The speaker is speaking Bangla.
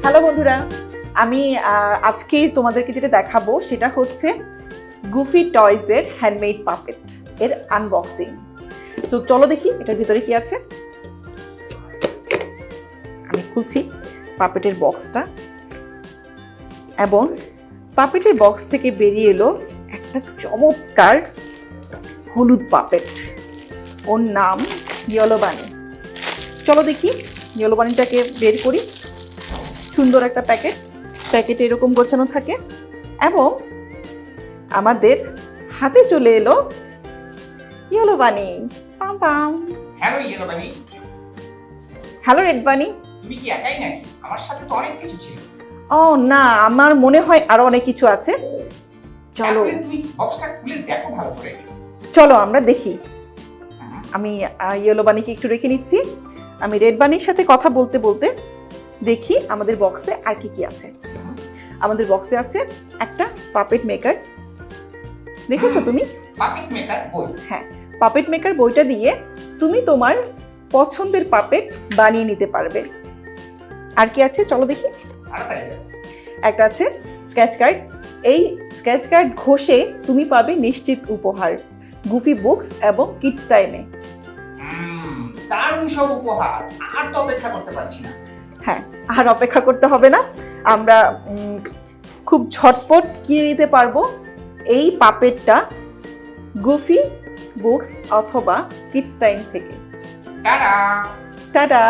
হ্যালো বন্ধুরা, আমি আজকে তোমাদেরকে যেটা দেখাবো সেটা হচ্ছে গুফি টয়েজের হ্যান্ডমেড পাপেট এর আনবক্সিং। তো চলো দেখি এটার ভিতরে কি আছে। আমি খুলছি পাপেটের বক্সটা এবং পাপেটের বক্স থেকে বেরিয়ে এলো একটা চমৎকার হলুদ পাপেট। ওর নাম ইয়েলো বানি। চলো দেখি ইয়েলো বানিটাকে বের করি। সুন্দর একটা প্যাকেটে এরকম গোছানো থাকে এবং আমাদের হাতে চলে এলো ইয়েলো বানি। পাম পাম। হ্যালো ইয়েলো বানি। Hello red bunny. তুমি কি একাই নাকি? আমার সাথে তো অনেক কিছু ছিল। ও না, আমার মনে হয় আরো অনেক কিছু আছে। চলো তুমি বক্সটা খুলে দেখো ভালো করে। চলো আমরা দেখি। আমি ইয়েলো বানিকে একটু রেখে নিচ্ছি। আমি রেড বানির সাথে কথা বলতে বলতে দেখি আমাদের বক্সে আর কি কি আছে। আমাদের বক্সে আছে একটা পাপেট মেকার। দেখেছো তুমি? পাপেট মেকার বই। হ্যাঁ, পাপেট মেকার বইটা দিয়ে তুমি তোমার পছন্দের পাপেট বানিয়ে নিতে পারবে। আর কি আছে চলো দেখি। একটা আছে স্কেচ কার্ড। এই স্কেচ কার্ড ঘষে তুমি পাবে নিশ্চিত উপহার, গুফি বুকস এবং কিডস টাইমে। দারুণ সব উপহার, আর তো অপেক্ষা করতে পারছি না। হ্যাঁ, আর অপেক্ষা করতে হবে না, আমরা খুব ঝটপট কিনে নিতে পারবো এই পাপেটটা গুফি বুকস অথবা কিডস টাইম থেকে। টাটা। টাটা।